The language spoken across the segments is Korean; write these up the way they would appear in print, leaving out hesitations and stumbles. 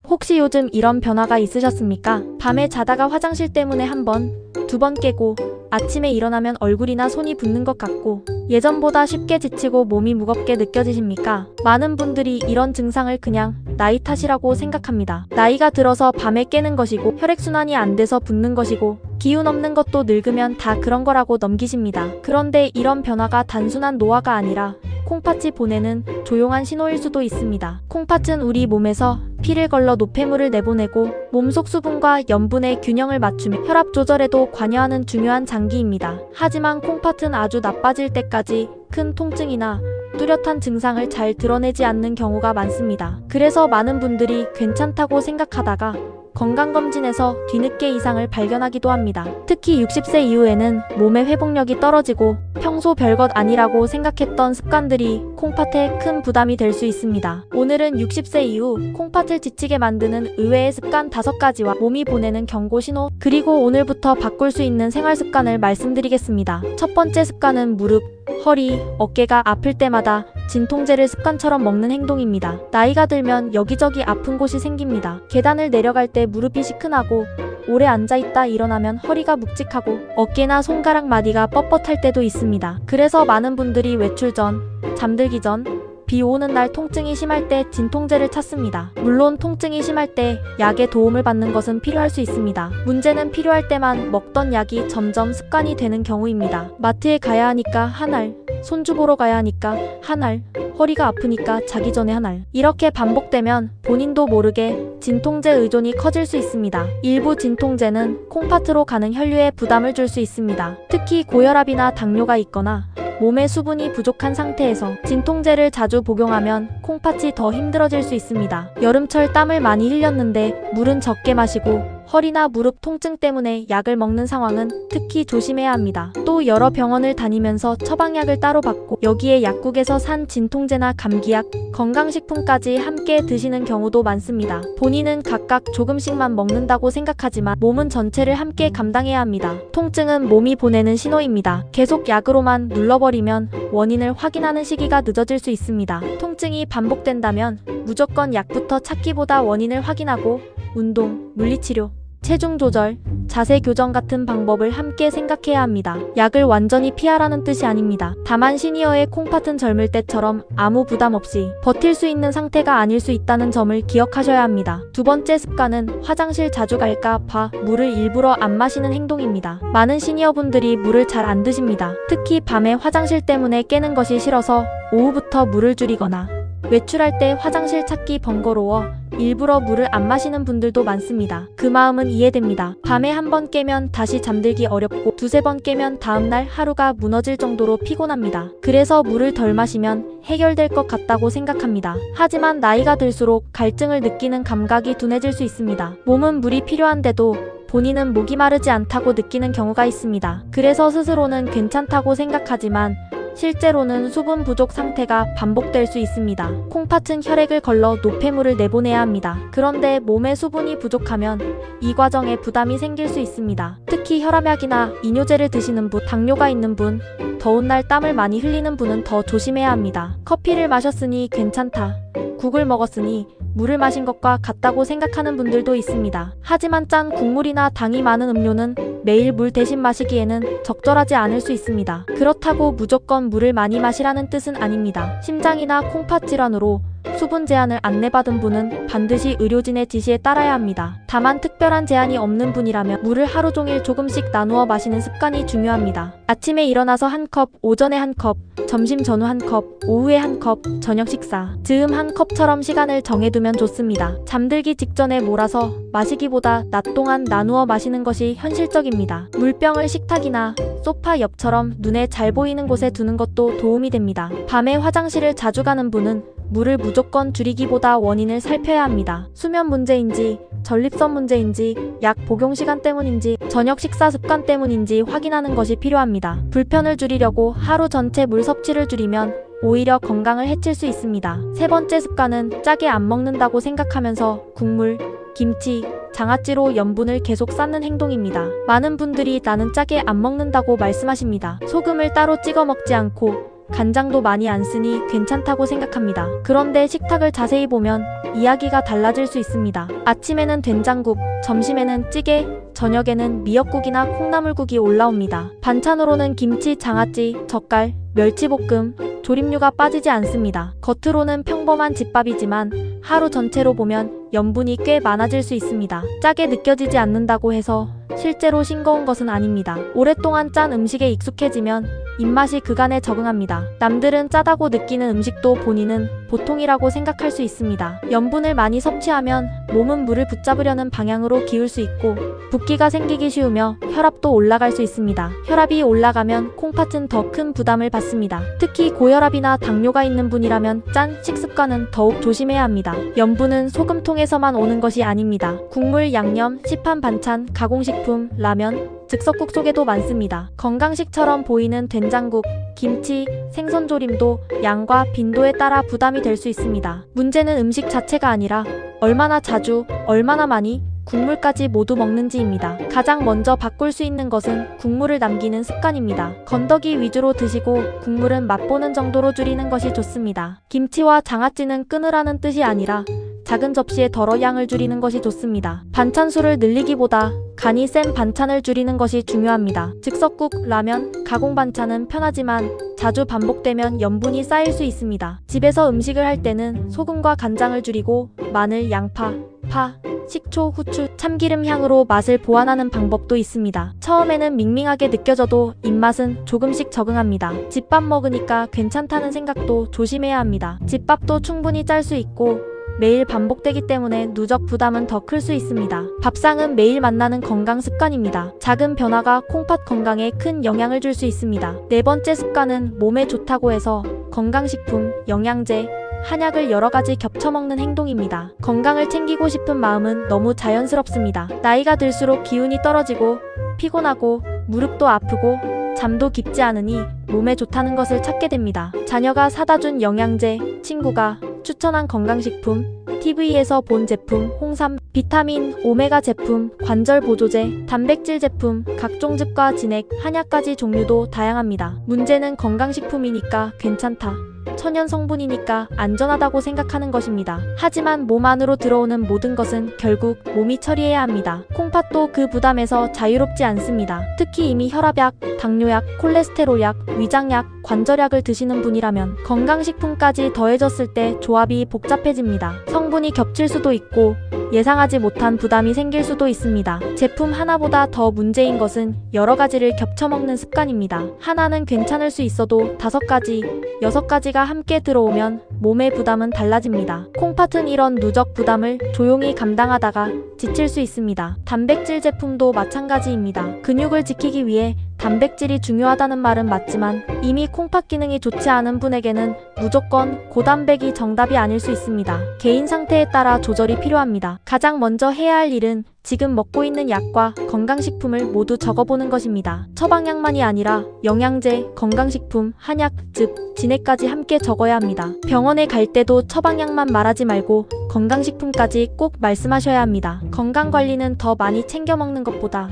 혹시 요즘 이런 변화가 있으셨습니까? 밤에 자다가 화장실 때문에 한 번, 두 번 깨고 아침에 일어나면 얼굴이나 손이 붓는 것 같고 예전보다 쉽게 지치고 몸이 무겁게 느껴지십니까? 많은 분들이 이런 증상을 그냥 나이 탓이라고 생각합니다. 나이가 들어서 밤에 깨는 것이고 혈액순환이 안 돼서 붓는 것이고 기운 없는 것도 늙으면 다 그런 거라고 넘기십니다. 그런데 이런 변화가 단순한 노화가 아니라 콩팥이 보내는 조용한 신호일 수도 있습니다. 콩팥은 우리 몸에서 피를 걸러 노폐물을 내보내고 몸속 수분과 염분의 균형을 맞추며 혈압 조절에도 관여하는 중요한 장기입니다. 하지만 콩팥은 아주 나빠질 때까지 큰 통증이나 뚜렷한 증상을 잘 드러내지 않는 경우가 많습니다. 그래서 많은 분들이 괜찮다고 생각하다가 건강검진에서 뒤늦게 이상을 발견하기도 합니다. 특히 60세 이후에는 몸의 회복력이 떨어지고 평소 별것 아니라고 생각했던 습관들이 콩팥에 큰 부담이 될 수 있습니다. 오늘은 60세 이후 콩팥을 지치게 만드는 의외의 습관 5가지와 몸이 보내는 경고 신호, 그리고 오늘부터 바꿀 수 있는 생활 습관을 말씀드리겠습니다. 첫 번째 습관은 무릎, 허리, 어깨가 아플 때마다 진통제를 습관처럼 먹는 행동입니다. 나이가 들면 여기저기 아픈 곳이 생깁니다. 계단을 내려갈 때 무릎이 시큰하고 오래 앉아있다 일어나면 허리가 묵직하고 어깨나 손가락 마디가 뻣뻣할 때도 있습니다. 그래서 많은 분들이 외출 전, 잠들기 전, 비 오는 날 통증이 심할 때 진통제를 찾습니다. 물론 통증이 심할 때 약의 도움을 받는 것은 필요할 수 있습니다. 문제는 필요할 때만 먹던 약이 점점 습관이 되는 경우입니다. 마트에 가야 하니까 한 알, 손주 보러 가야 하니까 한 알, 허리가 아프니까 자기 전에 한 알. 이렇게 반복되면 본인도 모르게 진통제 의존이 커질 수 있습니다. 일부 진통제는 콩팥으로 가는 혈류에 부담을 줄 수 있습니다. 특히 고혈압이나 당뇨가 있거나 몸에 수분이 부족한 상태에서 진통제를 자주 복용하면 콩팥이 더 힘들어질 수 있습니다. 여름철 땀을 많이 흘렸는데 물은 적게 마시고 허리나 무릎 통증 때문에 약을 먹는 상황은 특히 조심해야 합니다. 또 여러 병원을 다니면서 처방약을 따로 받고 여기에 약국에서 산 진통제나 감기약, 건강식품까지 함께 드시는 경우도 많습니다. 본인은 각각 조금씩만 먹는다고 생각하지만 몸은 전체를 함께 감당해야 합니다. 통증은 몸이 보내는 신호입니다. 계속 약으로만 눌러버리면 원인을 확인하는 시기가 늦어질 수 있습니다. 통증이 반복된다면 무조건 약부터 찾기보다 원인을 확인하고 운동, 물리치료, 체중 조절, 자세 교정 같은 방법을 함께 생각해야 합니다. 약을 완전히 피하라는 뜻이 아닙니다. 다만 시니어의 콩팥은 젊을 때처럼 아무 부담 없이 버틸 수 있는 상태가 아닐 수 있다는 점을 기억하셔야 합니다. 두 번째 습관은 화장실 자주 갈까 봐 물을 일부러 안 마시는 행동입니다. 많은 시니어분들이 물을 잘 안 드십니다. 특히 밤에 화장실 때문에 깨는 것이 싫어서 오후부터 물을 줄이거나 외출할 때 화장실 찾기 번거로워 일부러 물을 안 마시는 분들도 많습니다. 그 마음은 이해됩니다. 밤에 한 번 깨면 다시 잠들기 어렵고 두세 번 깨면 다음날 하루가 무너질 정도로 피곤합니다. 그래서 물을 덜 마시면 해결될 것 같다고 생각합니다. 하지만 나이가 들수록 갈증을 느끼는 감각이 둔해질 수 있습니다. 몸은 물이 필요한데도 본인은 목이 마르지 않다고 느끼는 경우가 있습니다. 그래서 스스로는 괜찮다고 생각하지만 실제로는 수분 부족 상태가 반복될 수 있습니다. 콩팥은 혈액을 걸러 노폐물을 내보내야 합니다. 그런데 몸에 수분이 부족하면 이 과정에 부담이 생길 수 있습니다. 특히 혈압약이나 이뇨제를 드시는 분, 당뇨가 있는 분, 더운 날 땀을 많이 흘리는 분은 더 조심해야 합니다. 커피를 마셨으니 괜찮다, 국을 먹었으니 물을 마신 것과 같다고 생각하는 분들도 있습니다. 하지만 짠 국물이나 당이 많은 음료는 매일 물 대신 마시기에는 적절하지 않을 수 있습니다. 그렇다고 무조건 물을 많이 마시라는 뜻은 아닙니다. 심장이나 콩팥 질환으로 수분 제한을 안내받은 분은 반드시 의료진의 지시에 따라야 합니다. 다만 특별한 제한이 없는 분이라면 물을 하루 종일 조금씩 나누어 마시는 습관이 중요합니다. 아침에 일어나서 한 컵, 오전에 한 컵, 점심 전후 한 컵, 오후에 한 컵, 저녁 식사, 즈음 한 컵처럼 시간을 정해두면 좋습니다. 잠들기 직전에 몰아서 마시기보다 낮 동안 나누어 마시는 것이 현실적입니다. 물병을 식탁이나 소파 옆처럼 눈에 잘 보이는 곳에 두는 것도 도움이 됩니다. 밤에 화장실을 자주 가는 분은 물을 무조건 줄이기보다 원인을 살펴야 합니다. 수면 문제인지, 전립선 문제인지, 약 복용 시간 때문인지, 저녁 식사 습관 때문인지 확인하는 것이 필요합니다. 불편을 줄이려고 하루 전체 물 섭취를 줄이면 오히려 건강을 해칠 수 있습니다. 세 번째 습관은 짜게 안 먹는다고 생각하면서 국물, 김치, 장아찌로 염분을 계속 쌓는 행동입니다. 많은 분들이 나는 짜게 안 먹는다고 말씀하십니다. 소금을 따로 찍어 먹지 않고 간장도 많이 안 쓰니 괜찮다고 생각합니다. 그런데 식탁을 자세히 보면 이야기가 달라질 수 있습니다. 아침에는 된장국, 점심에는 찌개, 저녁에는 미역국이나 콩나물국이 올라옵니다. 반찬으로는 김치, 장아찌, 젓갈, 멸치볶음, 조림류가 빠지지 않습니다. 겉으로는 평범한 집밥이지만 하루 전체로 보면 염분이 꽤 많아질 수 있습니다. 짜게 느껴지지 않는다고 해서 실제로 싱거운 것은 아닙니다. 오랫동안 짠 음식에 익숙해지면 입맛이 그간에 적응합니다. 남들은 짜다고 느끼는 음식도 본인은 보통이라고 생각할 수 있습니다. 염분을 많이 섭취하면 몸은 물을 붙잡으려는 방향으로 기울 수 있고 붓기가 생기기 쉬우며 혈압도 올라갈 수 있습니다. 혈압이 올라가면 콩팥은 더 큰 부담을 받습니다. 특히 고혈압이나 당뇨가 있는 분이라면 짠 식습관은 더욱 조심해야 합니다. 염분은 소금통에서만 오는 것이 아닙니다. 국물, 양념, 시판 반찬, 가공식품, 라면, 즉석국 속에도 많습니다. 건강식처럼 보이는 된장국, 김치, 생선조림도 양과 빈도에 따라 부담이 될 수 있습니다. 문제는 음식 자체가 아니라 얼마나 자주, 얼마나 많이, 국물까지 모두 먹는지입니다. 가장 먼저 바꿀 수 있는 것은 국물을 남기는 습관입니다. 건더기 위주로 드시고 국물은 맛보는 정도로 줄이는 것이 좋습니다. 김치와 장아찌는 끊으라는 뜻이 아니라 작은 접시에 덜어 양을 줄이는 것이 좋습니다. 반찬 수를 늘리기보다 간이 센 반찬을 줄이는 것이 중요합니다. 즉석국, 라면, 가공 반찬은 편하지만 자주 반복되면 염분이 쌓일 수 있습니다. 집에서 음식을 할 때는 소금과 간장을 줄이고 마늘, 양파, 파, 식초, 후추, 참기름 향으로 맛을 보완하는 방법도 있습니다. 처음에는 밍밍하게 느껴져도 입맛은 조금씩 적응합니다. 집밥 먹으니까 괜찮다는 생각도 조심해야 합니다. 집밥도 충분히 짤 수 있고 매일 반복되기 때문에 누적 부담은 더 클 수 있습니다. 밥상은 매일 만나는 건강 습관입니다. 작은 변화가 콩팥 건강에 큰 영향을 줄 수 있습니다. 네 번째 습관은 몸에 좋다고 해서 건강식품, 영양제, 한약을 여러 가지 겹쳐 먹는 행동입니다. 건강을 챙기고 싶은 마음은 너무 자연스럽습니다. 나이가 들수록 기운이 떨어지고 피곤하고 무릎도 아프고 잠도 깊지 않으니 몸에 좋다는 것을 찾게 됩니다. 자녀가 사다 준 영양제, 친구가 추천한 건강식품, TV에서 본 제품, 홍삼, 비타민, 오메가 제품, 관절 보조제, 단백질 제품, 각종 즙과 진액, 한약까지 종류도 다양합니다. 문제는 건강식품이니까 괜찮다, 천연 성분이니까 안전하다고 생각하는 것입니다. 하지만 몸 안으로 들어오는 모든 것은 결국 몸이 처리해야 합니다. 콩팥도 그 부담에서 자유롭지 않습니다. 특히 이미 혈압약, 당뇨약, 콜레스테롤약, 위장약, 관절약을 드시는 분이라면 건강식품까지 더해졌을 때 조합이 복잡해집니다. 성분이 겹칠 수도 있고 예상하지 못한 부담이 생길 수도 있습니다. 제품 하나보다 더 문제인 것은 여러 가지를 겹쳐 먹는 습관입니다. 하나는 괜찮을 수 있어도 5가지, 6가지가 함께 들어오면 몸의 부담은 달라집니다. 콩팥은 이런 누적 부담을 조용히 감당하다가 지칠 수 있습니다. 단백질 제품도 마찬가지입니다. 근육을 지키기 위해 단백질이 중요하다는 말은 맞지만 이미 콩팥 기능이 좋지 않은 분에게는 무조건 고단백이 정답이 아닐 수 있습니다. 개인 상태에 따라 조절이 필요합니다. 가장 먼저 해야 할 일은 지금 먹고 있는 약과 건강식품을 모두 적어보는 것입니다. 처방약만이 아니라 영양제, 건강식품, 한약, 즙, 진액까지 함께 적어야 합니다. 병원에 갈 때도 처방약만 말하지 말고 건강식품까지 꼭 말씀하셔야 합니다. 건강관리는 더 많이 챙겨 먹는 것보다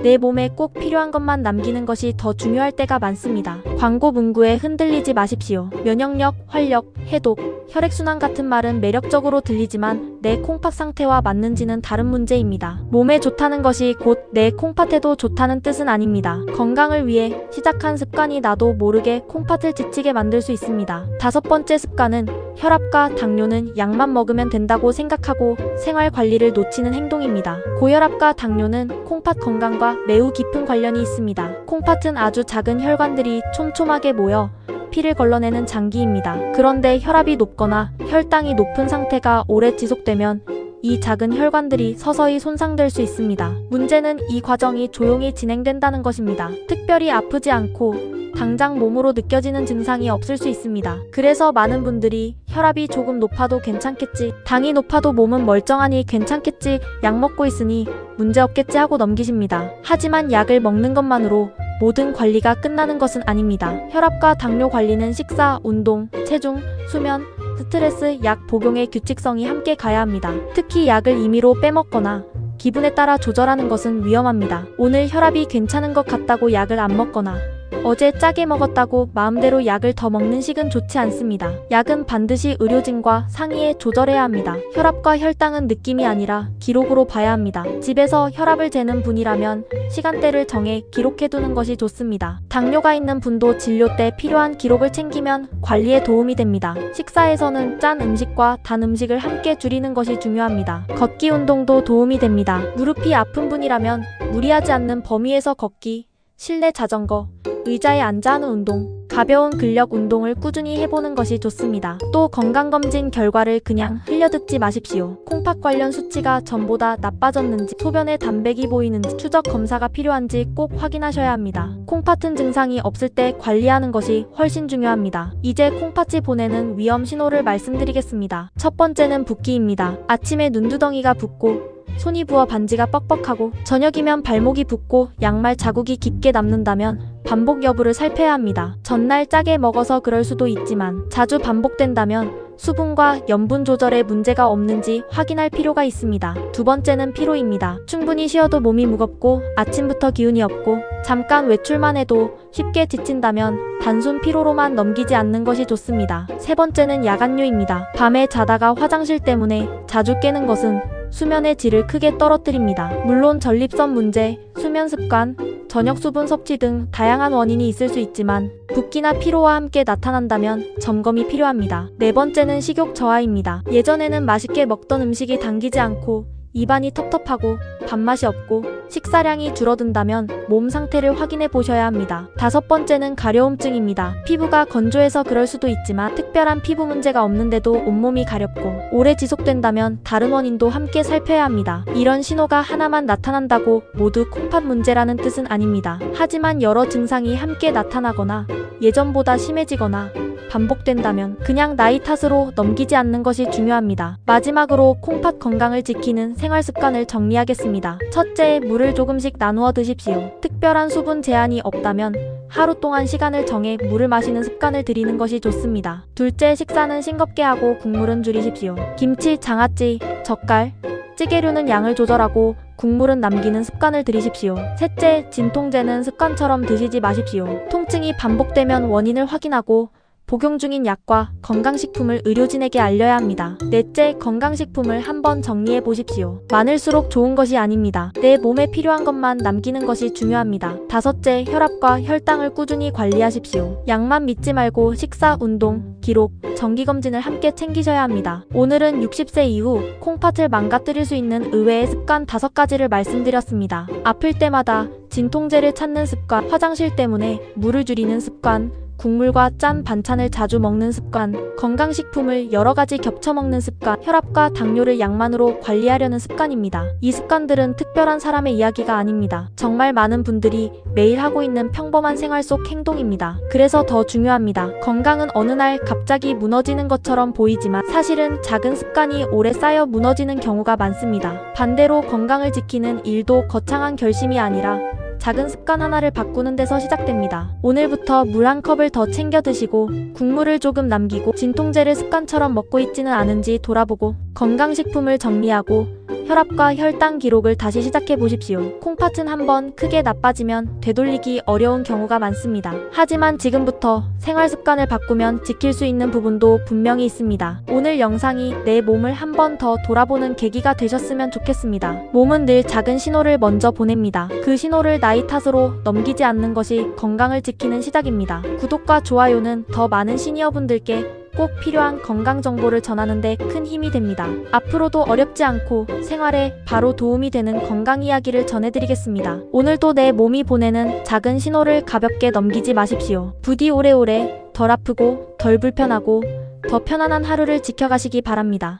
내 몸에 꼭 필요한 것만 남기는 것이 더 중요할 때가 많습니다. 광고 문구에 흔들리지 마십시오. 면역력, 활력, 해독, 혈액순환 같은 말은 매력적으로 들리지만 내 콩팥 상태와 맞는지는 다른 문제입니다. 몸에 좋다는 것이 곧 내 콩팥에도 좋다는 뜻은 아닙니다. 건강을 위해 시작한 습관이 나도 모르게 콩팥을 지치게 만들 수 있습니다. 5번째 습관은 혈압과 당뇨는 약만 먹으면 된다고 생각하고 생활 관리를 놓치는 행동입니다. 고혈압과 당뇨는 콩팥 건강과 매우 깊은 관련이 있습니다. 콩팥은 아주 작은 혈관들이 촘촘하게 모여 피를 걸러내는 장기입니다. 그런데 혈압이 높거나 혈당이 높은 상태가 오래 지속되면 이 작은 혈관들이 서서히 손상될 수 있습니다. 문제는 이 과정이 조용히 진행된다는 것입니다. 특별히 아프지 않고 당장 몸으로 느껴지는 증상이 없을 수 있습니다. 그래서 많은 분들이 혈압이 조금 높아도 괜찮겠지, 당이 높아도 몸은 멀쩡하니 괜찮겠지, 약 먹고 있으니 문제없겠지 하고 넘기십니다. 하지만 약을 먹는 것만으로 모든 관리가 끝나는 것은 아닙니다. 혈압과 당뇨 관리는 식사, 운동, 체중, 수면, 스트레스, 약 복용의 규칙성이 함께 가야 합니다. 특히 약을 임의로 빼먹거나 기분에 따라 조절하는 것은 위험합니다. 오늘 혈압이 괜찮은 것 같다고 약을 안 먹거나 어제 짜게 먹었다고 마음대로 약을 더 먹는 식은 좋지 않습니다. 약은 반드시 의료진과 상의해 조절해야 합니다. 혈압과 혈당은 느낌이 아니라 기록으로 봐야 합니다. 집에서 혈압을 재는 분이라면 시간대를 정해 기록해두는 것이 좋습니다. 당뇨가 있는 분도 진료 때 필요한 기록을 챙기면 관리에 도움이 됩니다. 식사에서는 짠 음식과 단 음식을 함께 줄이는 것이 중요합니다. 걷기 운동도 도움이 됩니다. 무릎이 아픈 분이라면 무리하지 않는 범위에서 걷기, 실내 자전거, 의자에 앉아 하는 운동, 가벼운 근력 운동을 꾸준히 해보는 것이 좋습니다. 또 건강검진 결과를 그냥 흘려듣지 마십시오. 콩팥 관련 수치가 전보다 나빠졌는지, 소변에 담백이 보이는지, 추적 검사가 필요한지 꼭 확인하셔야 합니다. 콩팥은 증상이 없을 때 관리하는 것이 훨씬 중요합니다. 이제 콩팥이 보내는 위험 신호를 말씀드리겠습니다. 첫 번째는 붓기입니다. 아침에 눈두덩이가 붓고 손이 부어 반지가 뻑뻑하고, 저녁이면 발목이 붓고 양말 자국이 깊게 남는다면 반복 여부를 살펴야 합니다. 전날 짜게 먹어서 그럴 수도 있지만 자주 반복된다면 수분과 염분 조절에 문제가 없는지 확인할 필요가 있습니다. 두 번째는 피로입니다. 충분히 쉬어도 몸이 무겁고 아침부터 기운이 없고 잠깐 외출만 해도 쉽게 지친다면 단순 피로로만 넘기지 않는 것이 좋습니다. 세 번째는 야간류입니다. 밤에 자다가 화장실 때문에 자주 깨는 것은 수면의 질을 크게 떨어뜨립니다. 물론 전립선 문제, 수면 습관, 저녁 수분 섭취 등 다양한 원인이 있을 수 있지만 붓기나 피로와 함께 나타난다면 점검이 필요합니다. 네 번째는 식욕 저하입니다. 예전에는 맛있게 먹던 음식이 당기지 않고 입안이 텁텁하고 밥맛이 없고 식사량이 줄어든다면 몸 상태를 확인해 보셔야 합니다. 다섯 번째는 가려움증입니다. 피부가 건조해서 그럴 수도 있지만 특별한 피부 문제가 없는데도 온몸이 가렵고 오래 지속된다면 다른 원인도 함께 살펴야 합니다. 이런 신호가 하나만 나타난다고 모두 콩팥 문제라는 뜻은 아닙니다. 하지만 여러 증상이 함께 나타나거나 예전보다 심해지거나 반복된다면 그냥 나이 탓으로 넘기지 않는 것이 중요합니다. 마지막으로 콩팥 건강을 지키는 생활 습관을 정리하겠습니다. 첫째, 물을 조금씩 나누어 드십시오. 특별한 수분 제한이 없다면 하루 동안 시간을 정해 물을 마시는 습관을 들이는 것이 좋습니다. 둘째, 식사는 싱겁게 하고 국물은 줄이십시오. 김치, 장아찌, 젓갈, 찌개류는 양을 조절하고 국물은 남기는 습관을 들이십시오. 셋째, 진통제는 습관처럼 드시지 마십시오. 통증이 반복되면 원인을 확인하고 복용 중인 약과 건강식품을 의료진에게 알려야 합니다. 넷째, 건강식품을 한번 정리해 보십시오. 많을수록 좋은 것이 아닙니다. 내 몸에 필요한 것만 남기는 것이 중요합니다. 다섯째, 혈압과 혈당을 꾸준히 관리하십시오. 약만 믿지 말고 식사, 운동, 기록, 정기검진을 함께 챙기셔야 합니다. 오늘은 60세 이후 콩팥을 망가뜨릴 수 있는 의외의 습관 5가지를 말씀드렸습니다. 아플 때마다 진통제를 찾는 습관, 화장실 때문에 물을 줄이는 습관, 국물과 짠 반찬을 자주 먹는 습관, 건강식품을 여러 가지 겹쳐 먹는 습관, 혈압과 당뇨를 약만으로 관리하려는 습관입니다. 이 습관들은 특별한 사람의 이야기가 아닙니다. 정말 많은 분들이 매일 하고 있는 평범한 생활 속 행동입니다. 그래서 더 중요합니다. 건강은 어느 날 갑자기 무너지는 것처럼 보이지만 사실은 작은 습관이 오래 쌓여 무너지는 경우가 많습니다. 반대로 건강을 지키는 일도 거창한 결심이 아니라 작은 습관 하나를 바꾸는 데서 시작됩니다. 오늘부터 물 한 컵을 더 챙겨 드시고 국물을 조금 남기고 진통제를 습관처럼 먹고 있지는 않은지 돌아보고 건강식품을 정리하고 혈압과 혈당 기록을 다시 시작해 보십시오. 콩팥은 한번 크게 나빠지면 되돌리기 어려운 경우가 많습니다. 하지만 지금부터 생활 습관을 바꾸면 지킬 수 있는 부분도 분명히 있습니다. 오늘 영상이 내 몸을 한 번 더 돌아보는 계기가 되셨으면 좋겠습니다. 몸은 늘 작은 신호를 먼저 보냅니다. 그 신호를 나이 탓으로 넘기지 않는 것이 건강을 지키는 시작입니다. 구독과 좋아요는 더 많은 시니어분들께 꼭 필요한 건강 정보를 전하는 데 큰 힘이 됩니다. 앞으로도 어렵지 않고 생활에 바로 도움이 되는 건강 이야기를 전해드리겠습니다. 오늘도 내 몸이 보내는 작은 신호를 가볍게 넘기지 마십시오. 부디 오래오래 덜 아프고 덜 불편하고 더 편안한 하루를 지켜가시기 바랍니다.